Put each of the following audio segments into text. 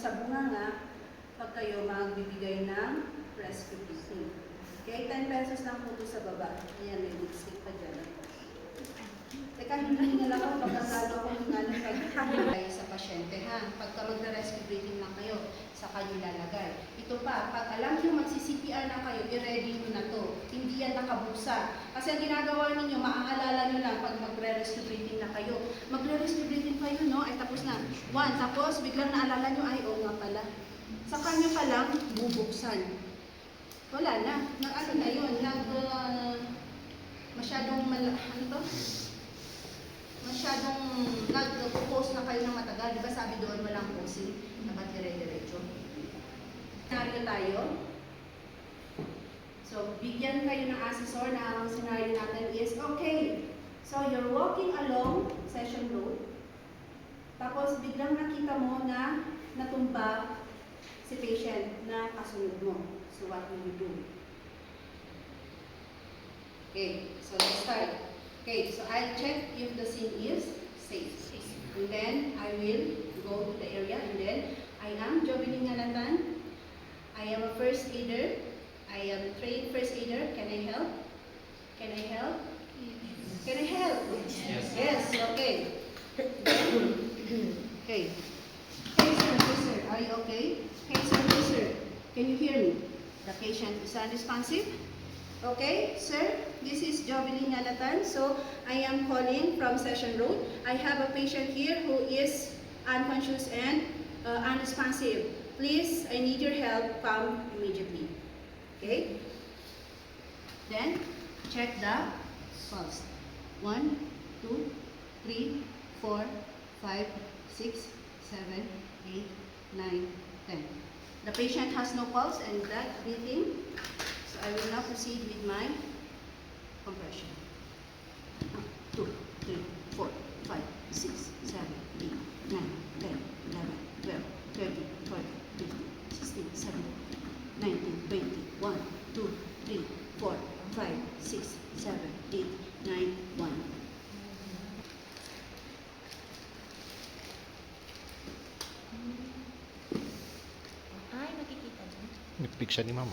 sa bunganga pag kayo magbibigay ng rescue treatment. Okay, 10 pesos lang po ito sa baba. Ayan, may lipstick pa dyan. Teka, hindi lang ako pagkasalo ko ng pagkakagay sa pasyente, ha? Pagka mag-rescue breathing lang kayo, saka nyo lalagay. Ito pa, pag alam nyo magsi-CPR na kayo, i-ready nyo na to. Hindi yan nakabusa. Kasi ang ginagawa ninyo, maaalala nyo lang pag magre-rescue breathing na kayo. Magre-rescue breathing kayo, no? Ay tapos na. 1, tapos biglang naalala nyo, ay, oo nga pala. Saka nyo pa lang bubuksan. Wala na. Ano na yun? Masyadong nag-post na kayo ng matagal. Diba sabi doon walang posing? Dapat dire-diretso. Scenario tayo. So, bigyan kayo ng assessor na ang scenario natin is, okay, so you're walking along Session Road. Tapos, biglang nakita mo na natumba si patient na kasunod mo. So, what will you do? Okay, so let's start. Okay, so I'll check if the scene is safe. And then, I will go to the area and then, I am Jovelyn Ngalatan. I am a first aider. I am a trained first aider. Can I help? Can I help? Yes. Can I help? Yes. Yes, okay. Okay. Hey, sir, are you okay? Hey, sir, can you hear me? The patient is unresponsive. Okay, sir, this is Jovelyn Ngalatan. So, I am calling from Session Road. I have a patient here who is unconscious and unresponsive. Please, I need your help. Come immediately. Okay? Then, check the pulse. 1, 2, 3, 4, 5, 6, 7, 8, 9, 10. The patient has no pulse and that breathing. So I will now proceed with my compression. 2, 3, 4, 5, 6, 7, 8, 9, 10, 11, 12, 13, 14, 15, 16, 17, 19, 20, 1, 2, 3, 4, 5, 6, 7, 8, 9, 1. Ay, nakikita dyan. Nagpick siya ni Mama.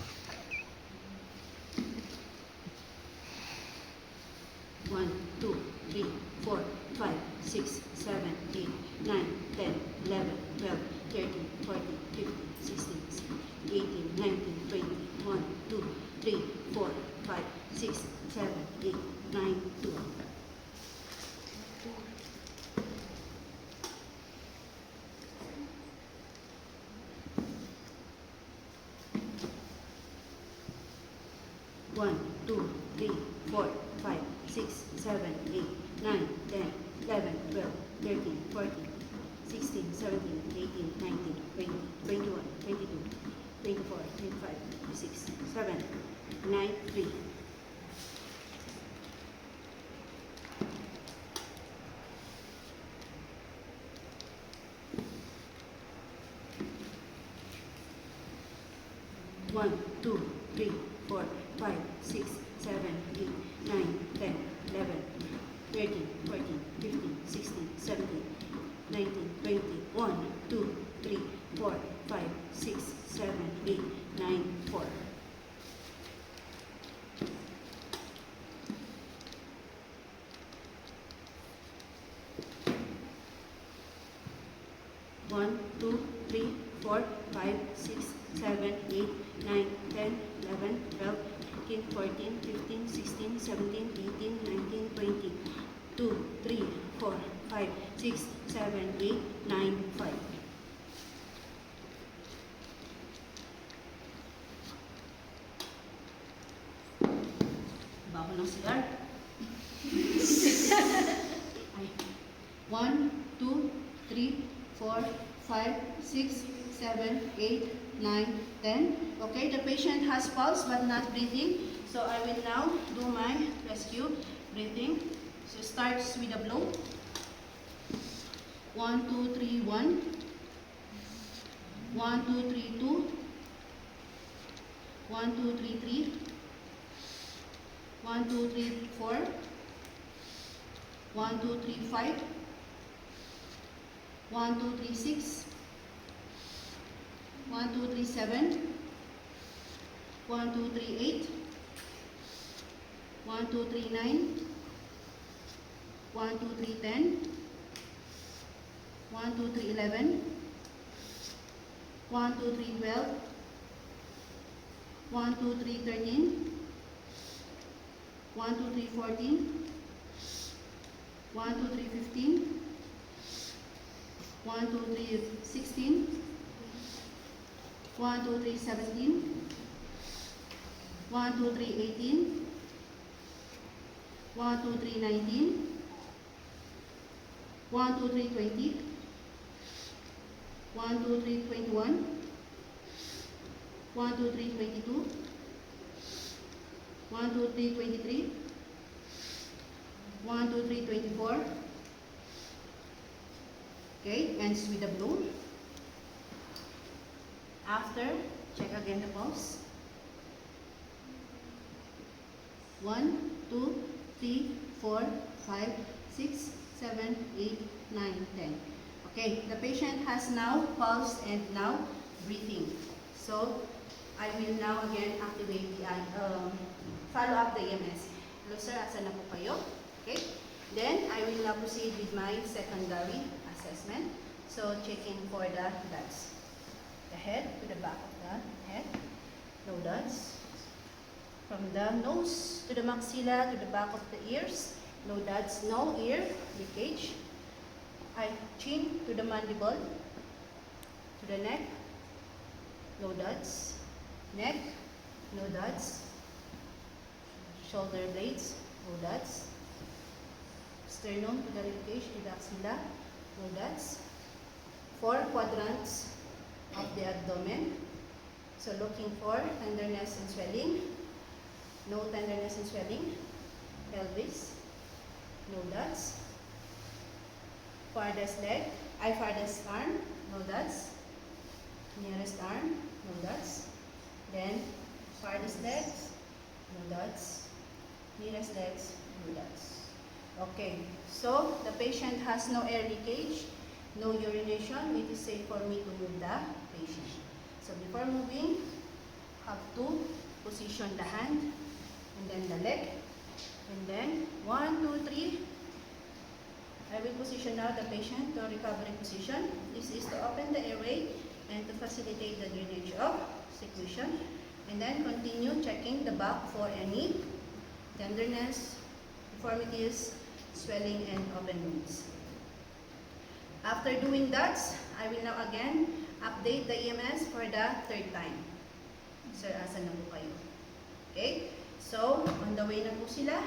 1, 2, 3, 4, 5, 6, 7, 8, 9, 10, 11, 12, 13, 14, 15, 16, 18, 19, 20, 1, 2, 3, 4, 5, 6, 7, 8, 9, 2. One, two, three, 4, 5, 6, 7, 8, 9, 10, 11, 12, 13, 14, 16, 17, 18, 19, 20, 21, 22, 24, 25, 26, 7, 9, 3. One, two, three, 4, 5, 6, 7, 8, 9, 10, 11, 13, 14, 15, 16, 17, 19, 20, 1, 2, 3, 4, 5, 6, 7, 8, 9, 4. One, two, three, 4, 5, 6, 7, 8, 9, 10, 11, 12, 13, 14, 15, 16, 17, 18, 19, 20, 2, 3, 4, 5, 6, 7, 8, 9, 5. Bago ng cigar. 1, 2, 3, 4, 5, 6, 7, 8, 9, 10. Okay, the patient has pulse but not breathing. So I will now do my rescue breathing. So starts with a blow. 1, 2, 3, 1. 1, 2, 3, 2. 1, 2, 3, 3. 1, 2, 3, 4. 1, 2, 3, 5. 1, 2, 3, 6. 1237, 1238, 1239, 1210, 1211, 1212, 1213, 1214, 1215, 1216, 1217, 1218, 1219, 1220, 1221, 1222, 1223, 1224. Okay, ends with a blue. After, check again the pulse. 1, 2, 3, 4, 5, 6, 7, 8, 9, 10. Okay, the patient has now pulse and now breathing. So, I will now again activate the follow up the EMS. Hello sir, asa na po kayo? Okay, then I will now proceed with my secondary assessment. So, checking for the dots. The head to the back of the head, no dots. From the nose to the maxilla to the back of the ears, no dots, no ear leakage. Chin to the mandible, to the neck, no dots. Neck, no dots. Shoulder blades, no dots. Sternum to the ribcage, to the axilla, no dots. 4 quadrants of the abdomen. So looking for tenderness and swelling. No tenderness and swelling. Pelvis, no dots. Farthest leg, farthest arm, no dots. Nearest arm, no dots. Then farthest legs, no dots. Nearest legs, no dots. Okay, so the patient has no air leakage, no urination. It is safe for me to move the patient. So before moving, have to position the hand and then the leg. And then 1, 2, 3. I will position now the patient to recovery position. This is to open the airway and to facilitate the drainage of secretion. And then continue checking the back for any tenderness, deformities, swelling, and open wounds. After doing that, I will now again update the EMS for the 3rd time. Sir, asan na po kayo? Okay? So, on the way na po sila.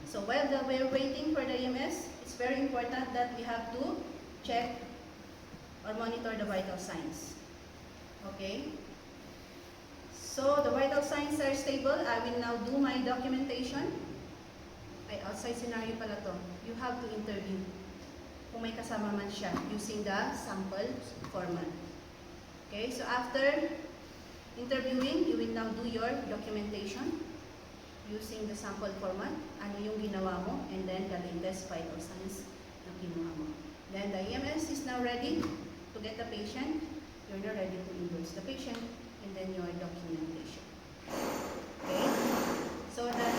So, while we're waiting for the EMS, it's very important that we have to check or monitor the vital signs. Okay? So, the vital signs are stable. I will now do my documentation. Ay, outside scenario pala to. You have to interview. Kung may kasama man siya, using the sample format. Okay? So, after interviewing, you will now do your documentation using the sample format, ano yung ginawa mo, and then the latest vital signs na kinuha mo. Then the EMS is now ready to get the patient. You're now ready to endorse the patient, and then your documentation. Okay? So the